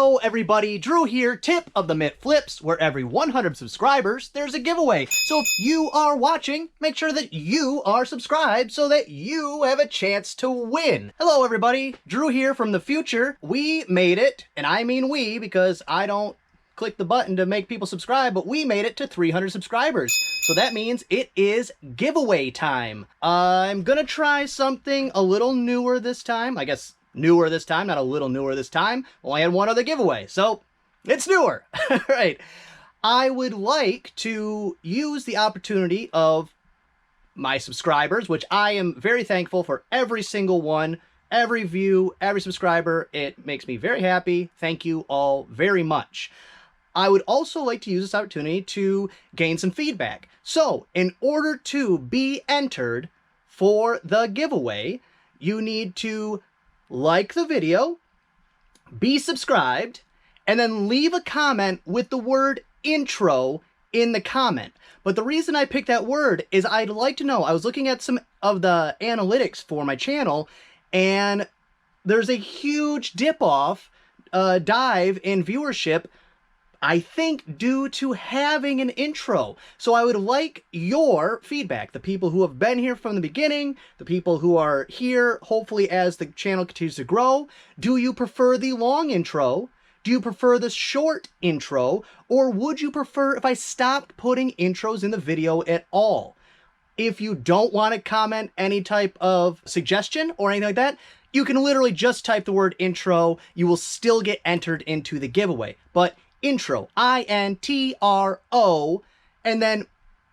Hello everybody, Drew here. Tip of the Mitt Flips, where every 100 subscribers, there's a giveaway. So if you are watching, make sure that you are subscribed so that you have a chance to win. Hello everybody, Drew here from the future. We made it, and I mean we because I don't click the button to make people subscribe, but we made it to 300 subscribers. So that means it is giveaway time. I'm gonna try something a little newer this time. I guess newer this time, not a little newer this time. Only had one other giveaway, so it's newer. Right. I would like to use the opportunity of my subscribers, which I am very thankful for every single one, every view, every subscriber. It makes me very happy. Thank you all very much. I would also like to use this opportunity to gain some feedback. So, in order to be entered for the giveaway, you need to like the video, be subscribed, and then leave a comment with the word intro in the comment. But the reason I picked that word is I'd like to know, I was looking at some of the analytics for my channel, and there's a huge dip-off, dive in viewership, I think due to having an intro. So I would like your feedback, the people who have been here from the beginning, the people who are here, hopefully as the channel continues to grow. Do you prefer the long intro? Do you prefer the short intro? Or would you prefer if I stopped putting intros in the video at all? If you don't want to comment any type of suggestion or anything like that, you can literally just type the word intro. You will still get entered into the giveaway. But intro, I-N-T-R-O, and then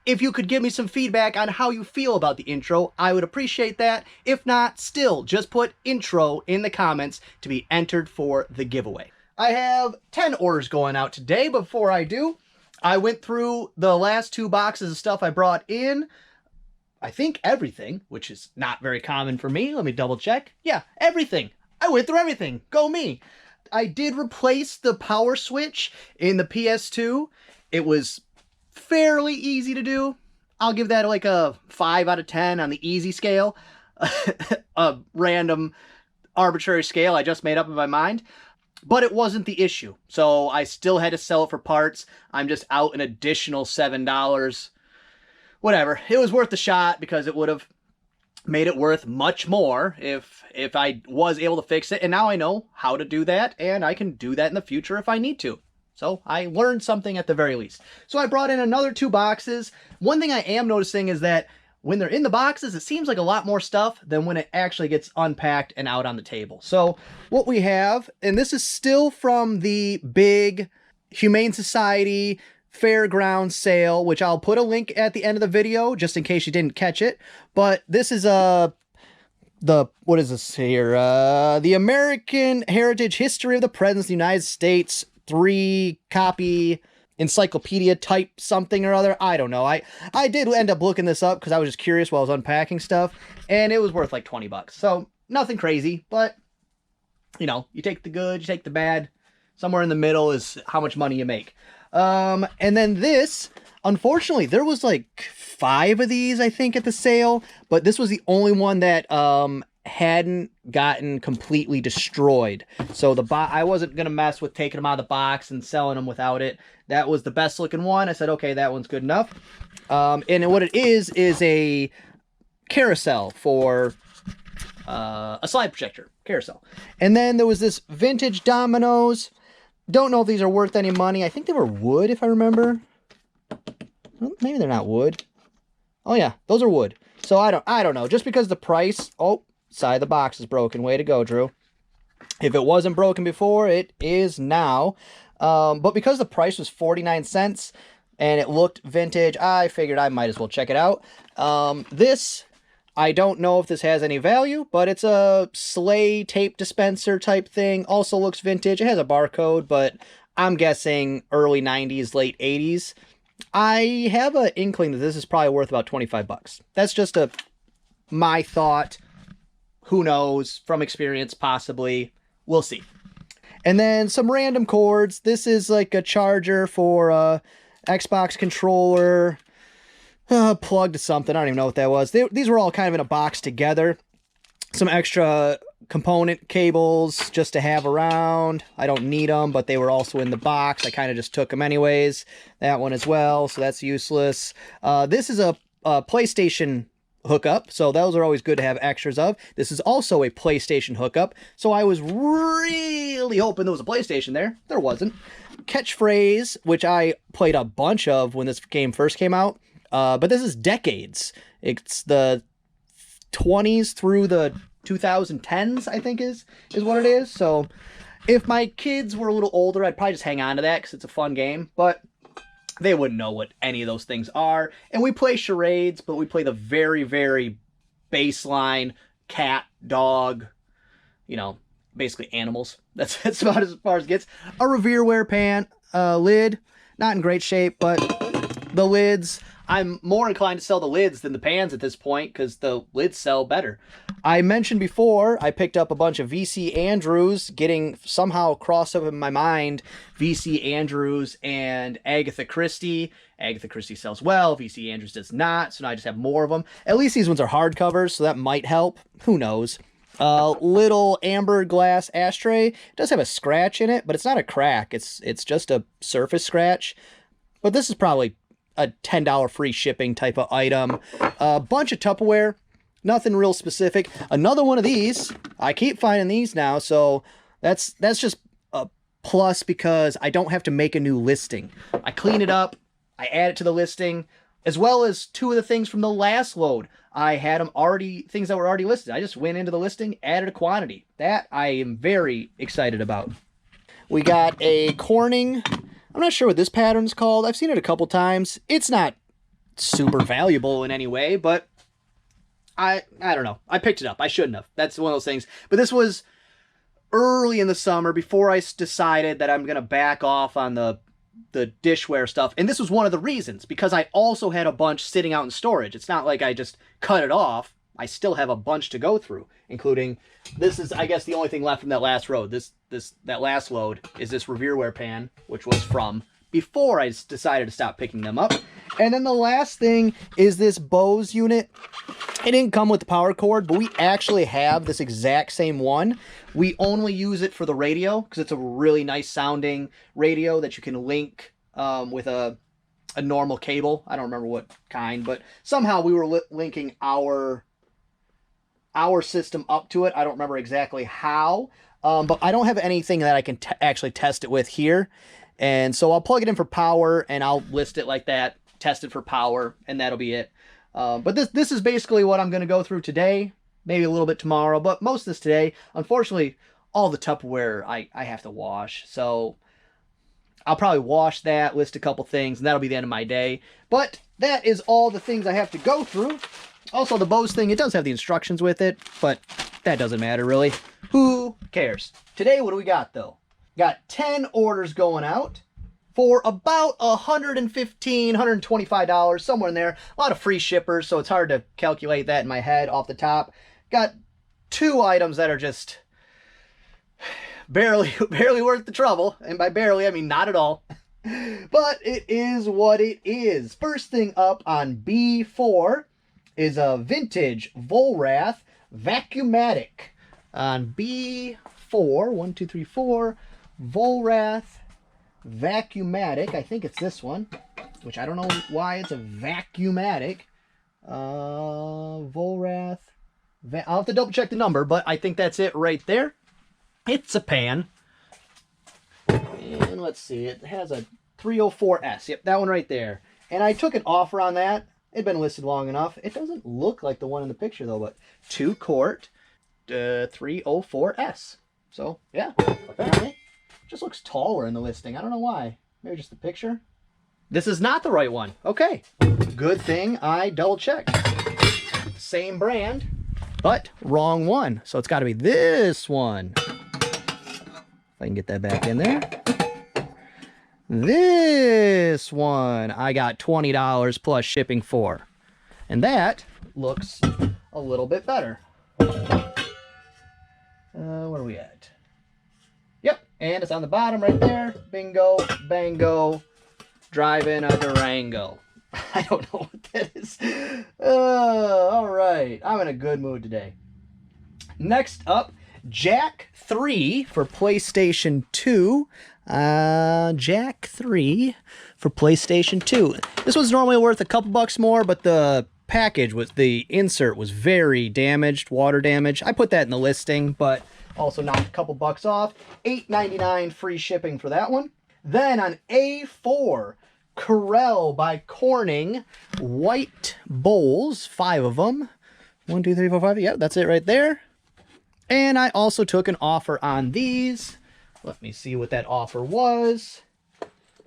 if you could give me some feedback on how you feel about the intro, I would appreciate that. If not, still, just put intro in the comments to be entered for the giveaway. I have 10 orders going out today. Before I do, I went through the last 2 boxes of stuff I brought in. I think everything, which is not very common for me. Let me double check. Yeah, everything. I went through everything. Go me. I did replace the power switch in the PS2. It was fairly easy to do. I'll give that like a 5 out of 10 on the easy scale. A random arbitrary scale I just made up in my mind. But it wasn't the issue. So I still had to sell it for parts. I'm just out an additional $7. Whatever. It was worth the shot because it would have made it worth much more if I was able to fix it. And now I know how to do that, and I can do that in the future if I need to. So I learned something at the very least. So I brought in another 2 boxes. One thing I am noticing is that when they're in the boxes, it seems like a lot more stuff than when it actually gets unpacked and out on the table. So what we have, and this is still from the big Humane Society Fairground sale, which I'll put a link at the end of the video just in case you didn't catch it. But this is what is this here? The American Heritage History of the Presidents of the United States 3-copy encyclopedia type something or other. I don't know. I did end up looking this up because I was just curious while I was unpacking stuff, and it was worth like 20 bucks. So nothing crazy, but you know, you take the good, you take the bad. Somewhere in the middle is how much money you make. And then this, unfortunately, there was like 5 of these, I think, at the sale, but this was the only one that hadn't gotten completely destroyed. So I wasn't going to mess with taking them out of the box and selling them without it. That was the best looking one. I said, okay, that one's good enough. And what it is a carousel for a slide projector carousel. And then there was this vintage dominoes. Don't know if these are worth any money. I think they were wood, if I remember. Well, maybe they're not wood. Oh yeah, those are wood. So I don't know. Just because the price, oh, side of the box is broken. Way to go, Drew. If it wasn't broken before, it is now. But because the price was 49 cents and it looked vintage, I figured I might as well check it out. This, I don't know if this has any value, but it's a sleigh tape dispenser type thing. Also looks vintage. It has a barcode, but I'm guessing early 90s, late 80s. I have an inkling that this is probably worth about 25 bucks. That's just my thought. Who knows? From experience, possibly. We'll see. And then some random cords. This is like a charger for a Xbox controller. Plug to something. I don't even know what that was. These were all kind of in a box together. Some extra component cables just to have around. I don't need them, but they were also in the box. I kind of just took them anyways. That one as well, so that's useless. This is a PlayStation hookup, so those are always good to have extras of. This is also a PlayStation hookup, so I was really hoping there was a PlayStation there. There wasn't. Catchphrase, which I played a bunch of when this game first came out, but this is decades. It's the 20s through the 2010s, I think is what it is. So if my kids were a little older, I'd probably just hang on to that because it's a fun game, but they wouldn't know what any of those things are. And we play charades, but we play the very, very baseline cat, dog, you know, basically animals. That's about as far as it gets. A Revealware pan lid, not in great shape, but the lids, I'm more inclined to sell the lids than the pans at this point because the lids sell better. I mentioned before I picked up a bunch of VC Andrews, getting somehow crossed up in my mind VC Andrews and Agatha Christie. Agatha Christie sells well, VC Andrews does not, so now I just have more of them. At least these ones are hardcovers, so that might help. Who knows? Little amber glass ashtray. It does have a scratch in it, but it's not a crack. It's just a surface scratch. But this is probably a $10 free shipping type of item. A bunch of Tupperware. Nothing real specific. Another one of these. I keep finding these now, so that's just a plus because I don't have to make a new listing. I clean it up. I add it to the listing, as well as two of the things from the last load. I had them already, things that were already listed. I just went into the listing, added a quantity. That I am very excited about. We got a Corning. I'm not sure what this pattern's called. I've seen it a couple times. It's not super valuable in any way, but I don't know. I picked it up. I shouldn't have. That's one of those things. But this was early in the summer before I decided that I'm going to back off on the dishware stuff. And this was one of the reasons, because I also had a bunch sitting out in storage. It's not like I just cut it off. I still have a bunch to go through, including this is, I guess, the only thing left from that last load. That last load is this Revealware pan, which was from before I decided to stop picking them up. And then the last thing is this Bose unit. It didn't come with the power cord, but we actually have this exact same one. We only use it for the radio because it's a really nice sounding radio that you can link with a normal cable. I don't remember what kind, but somehow we were linking our system up to it. I don't remember exactly how, but I don't have anything that I can actually test it with here. And so I'll plug it in for power and I'll list it like that, test it for power, and that'll be it. But this is basically what I'm going to go through today, maybe a little bit tomorrow, but most of this today. Unfortunately, all the Tupperware I have to wash, so I'll probably wash that, list a couple things, and that'll be the end of my day. But that is all the things I have to go through. Also, the Bose thing, it does have the instructions with it, but that doesn't matter, really. Who cares? Today, what do we got, though? Got 10 orders going out for about $115, $125, somewhere in there. A lot of free shippers, so it's hard to calculate that in my head off the top. Got 2 items that are just barely worth the trouble. And by barely, I mean not at all. But it is what it is. First thing up on B4 is a vintage Vollrath Vacuumatic. On B4, 1, 2, 3, 4, Vollrath Vacuumatic. I think it's this one, which I don't know why it's a Vacuumatic. Vollrath. I'll have to double check the number, but I think that's it right there. It's a pan. And let's see, it has a 304S. Yep, that one right there. And I took an offer on that. It'd been listed long enough. It doesn't look like the one in the picture though, but 2-quart 304S. So yeah, apparently just looks taller in the listing. I don't know why. Maybe just the picture. This is not the right one. Okay, good thing I double checked. Same brand, but wrong one. So it's got to be this one. If I can get that back in there. This one I got $20 plus shipping for. And that looks a little bit better. Where are we at? Yep, and it's on the bottom right there. Bingo, bango, driving a Durango. I don't know what that is. All right, I'm in a good mood today. Next up Jack 3 for PlayStation 2. Jack 3 for PlayStation 2. This was normally worth a couple bucks more, but the package was, the insert was very damaged, water damage. I put that in the listing, but also knocked a couple bucks off. $8.99 free shipping for that one. Then on A4, Corel by Corning, white bowls, 5 of them. 1, 2, 3, 4, 5. Yep, that's it right there. And I also took an offer on these. Let me see what that offer was.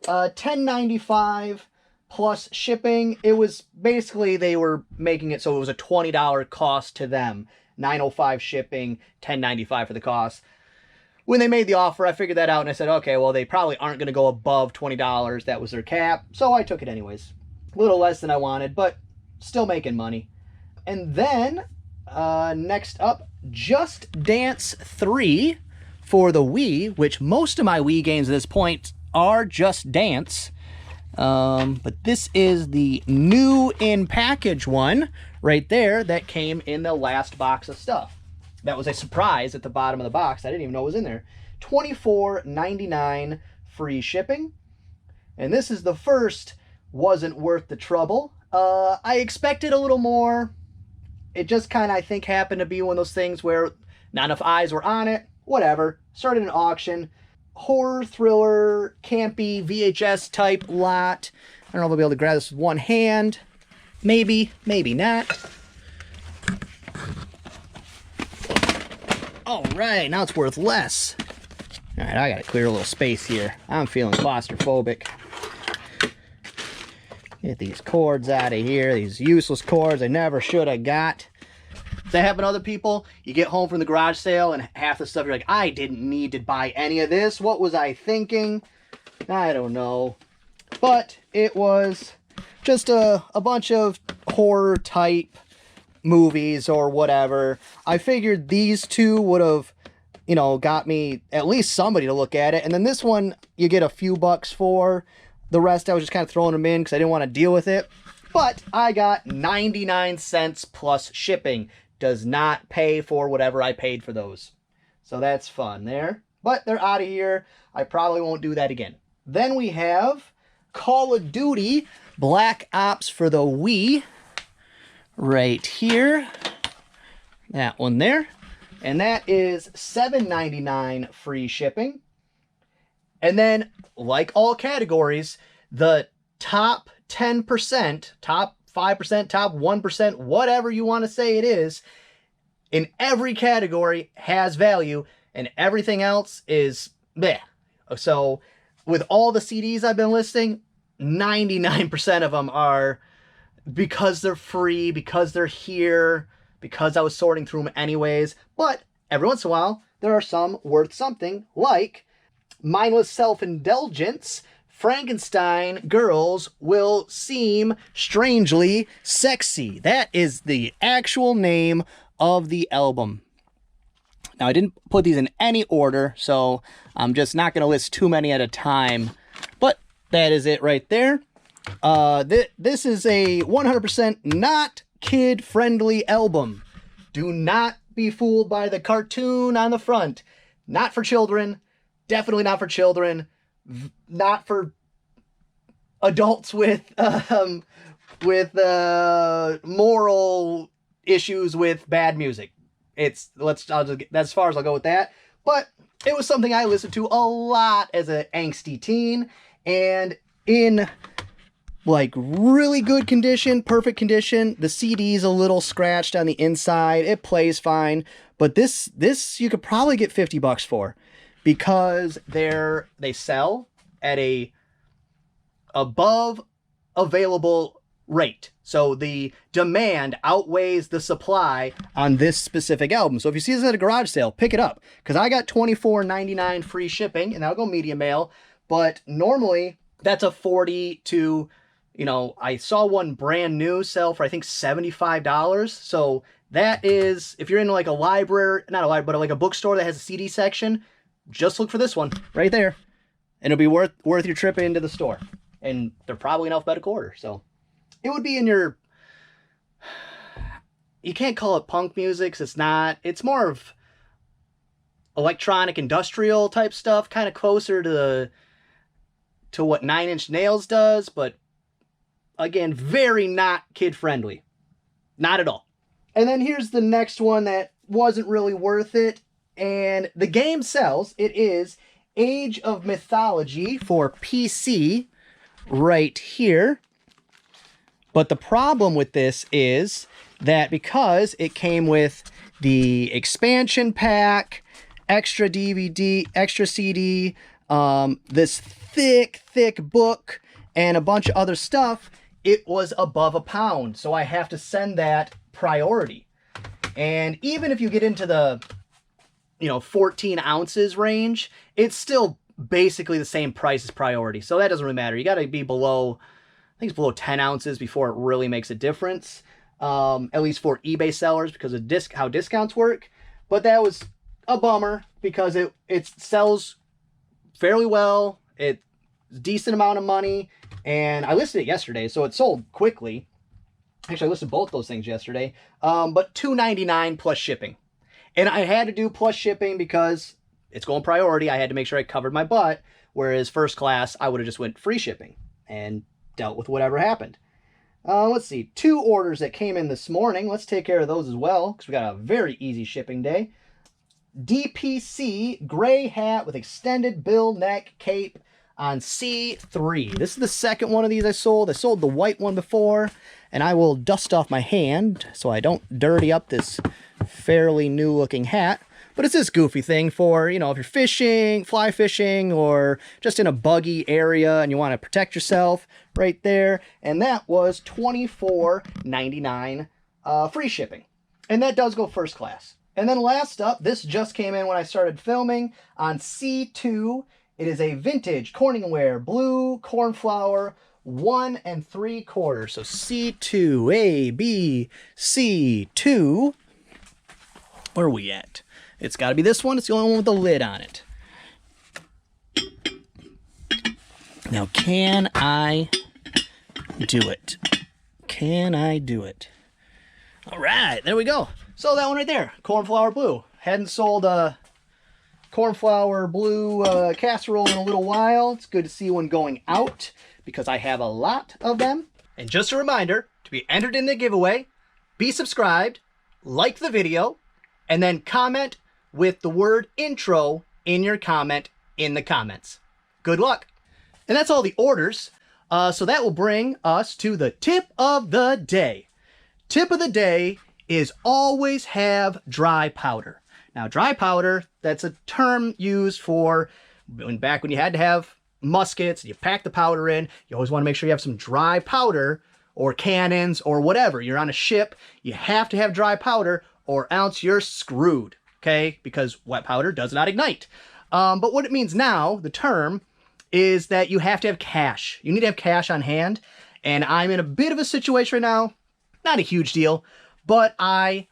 $10.95 plus shipping. It was basically, they were making it so it was a $20 cost to them. $9.05 shipping, $10.95 for the cost. When they made the offer, I figured that out and I said, okay, well, they probably aren't going to go above $20. That was their cap. So I took it anyways. A little less than I wanted, but still making money. And then, next up, Just Dance 3 for the Wii, which most of my Wii games at this point are Just Dance. But this is the new in package one right there that came in the last box of stuff. That was a surprise at the bottom of the box. I didn't even know it was in there. $24.99 free shipping. And this is the first wasn't worth the trouble. I expected a little more. It just kind of, I think, happened to be one of those things where not enough eyes were on it. Whatever. Started an auction. Horror, thriller, campy, VHS type lot. I don't know if I'll be able to grab this with one hand. Maybe, maybe not. All right, now it's worth less. All right, I gotta clear a little space here. I'm feeling claustrophobic. Get these cords out of here, these useless cords I never should have got. Does that happen to other people? You get home from the garage sale and half the stuff you're like, I didn't need to buy any of this. What was I thinking? I don't know. But it was just a bunch of horror type movies or whatever. I figured these two would have, you know, got me at least somebody to look at it. And then this one you get a few bucks for. The rest I was just kind of throwing them in because I didn't want to deal with it. But I got 99 cents plus shipping. Does not pay for whatever I paid for those. So that's fun there. But they're out of here. I probably won't do that again. Then we have Call of Duty Black Ops for the Wii. Right here. That one there. And that is $7.99 free shipping. And then, like all categories, the top 10%, top 5%, top 1%, whatever you want to say it is, in every category has value, and everything else is meh. So, with all the CDs I've been listing, 99% of them are because they're free, because they're here, because I was sorting through them anyways. But every once in a while, there are some worth something, like Mindless Self-Indulgence, Frankenstein Girls Will Seem Strangely Sexy. That is the actual name of the album. Now, I didn't put these in any order, so I'm just not going to list too many at a time. But that is it right there. This is a 100% not kid-friendly album. Do not be fooled by the cartoon on the front. Not for children. Definitely not for children. Not for adults with moral issues with bad music. That's as far as I'll go with that. But it was something I listened to a lot as an angsty teen, and in like really good condition, perfect condition. The CD's a little scratched on the inside. It plays fine, but this you could probably get 50 bucks for, because they sell at a above available rate. So the demand outweighs the supply on this specific album. So if you see this at a garage sale, pick it up, because I got $24.99 free shipping, and that'll go media mail. But normally that's a 40 to, you know, I saw one brand new sell for I think $75. So that is, if you're in like a library, not a library, but like a bookstore that has a CD section, just look for this one right there, and it'll be worth your trip into the store. And they're probably in alphabetical order, so it would be in your, you can't call it punk music, 'cause it's not. It's more of electronic industrial type stuff, kind of closer to what 9 Inch Nails does, but again, very not kid friendly. Not at all. And then here's the next one that wasn't really worth it, and the game sells. It is Age of Mythology for PC right here. But the problem with this is that because it came with the expansion pack, extra DVD, extra CD, this thick book, and a bunch of other stuff, it was above £1. So I have to send that priority. And even if you get into the, 14 ounces range, it's still basically the same price as priority. So that doesn't really matter. You got to be below, I think it's below 10 ounces before it really makes a difference. At least for eBay sellers, because of how discounts work. But that was a bummer because it sells fairly well. It's a decent amount of money. And I listed it yesterday, so it sold quickly. Actually, I listed both those things yesterday. But $2.99 plus shipping. And I had to do plus shipping because it's going priority. I had to make sure I covered my butt. Whereas first class, I would have just went free shipping and dealt with whatever happened. Let's see. 2 orders that came in this morning. Let's take care of those as well, because we got a very easy shipping day. DPC gray hat with extended bill neck cape on C3. This is the second one of these I sold. I sold the white one before, and I will dust off my hand so I don't dirty up this fairly new looking hat. But it's this goofy thing for, if you're fishing, fly fishing, or just in a buggy area and you want to protect yourself right there. And that was $24.99 free shipping. And that does go first class. And then last up, this just came in when I started filming on C2. It is a vintage Corningware blue cornflower 1 3/4. So C2, A, B, C2. Where are we at? It's got to be this one. It's the only one with the lid on it. Now, can I do it? Can I do it? All right, there we go. So that one right there, cornflower blue. Hadn't sold a cornflower blue casserole in a little while. It's good to see one going out because I have a lot of them. And just a reminder, to be entered in the giveaway, be subscribed, like the video, and then comment with the word intro in your comment in the comments. Good luck. And that's all the orders. So that will bring us to the tip of the day. Tip of the day is always have dry powder. Now, dry powder, that's a term used for back when you had to have muskets, you pack the powder in, you always want to make sure you have some dry powder or cannons or whatever. You're on a ship, you have to have dry powder or else you're screwed, okay? Because wet powder does not ignite. But what it means now, the term, is that you have to have cash. You need to have cash on hand. And I'm in a bit of a situation right now, not a huge deal, but I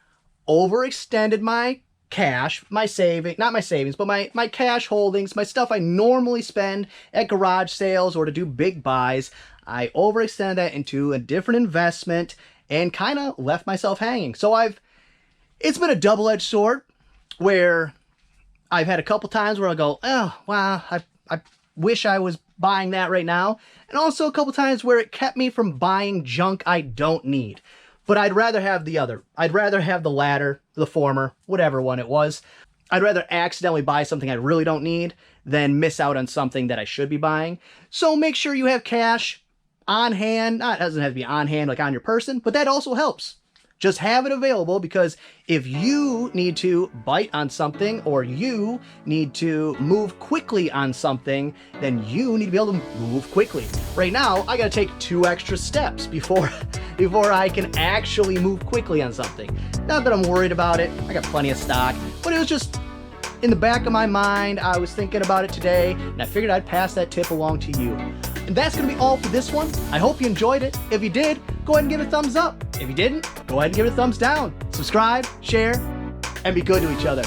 overextended my cash, not my savings, but my cash holdings, my stuff I normally spend at garage sales or to do big buys. I overextended that into a different investment and kind of left myself hanging. So it's been a double-edged sword where I've had a couple times where I go, oh, wow, I wish I was buying that right now. And also a couple times where it kept me from buying junk I don't need. But I'd rather have the other. I'd rather have the latter, the former, whatever one it was. I'd rather accidentally buy something I really don't need than miss out on something that I should be buying. So make sure you have cash on hand. It doesn't have to be on hand, like on your person, but that also helps. Just have it available, because if you need to bite on something or you need to move quickly on something, then you need to be able to move quickly. Right now, I gotta take 2 extra steps before I can actually move quickly on something. Not that I'm worried about it, I got plenty of stock, but it was just in the back of my mind. I was thinking about it today, and I figured I'd pass that tip along to you. And that's going to be all for this one. I hope you enjoyed it. If you did, go ahead and give it a thumbs up. If you didn't, go ahead and give it a thumbs down. Subscribe, share, and be good to each other.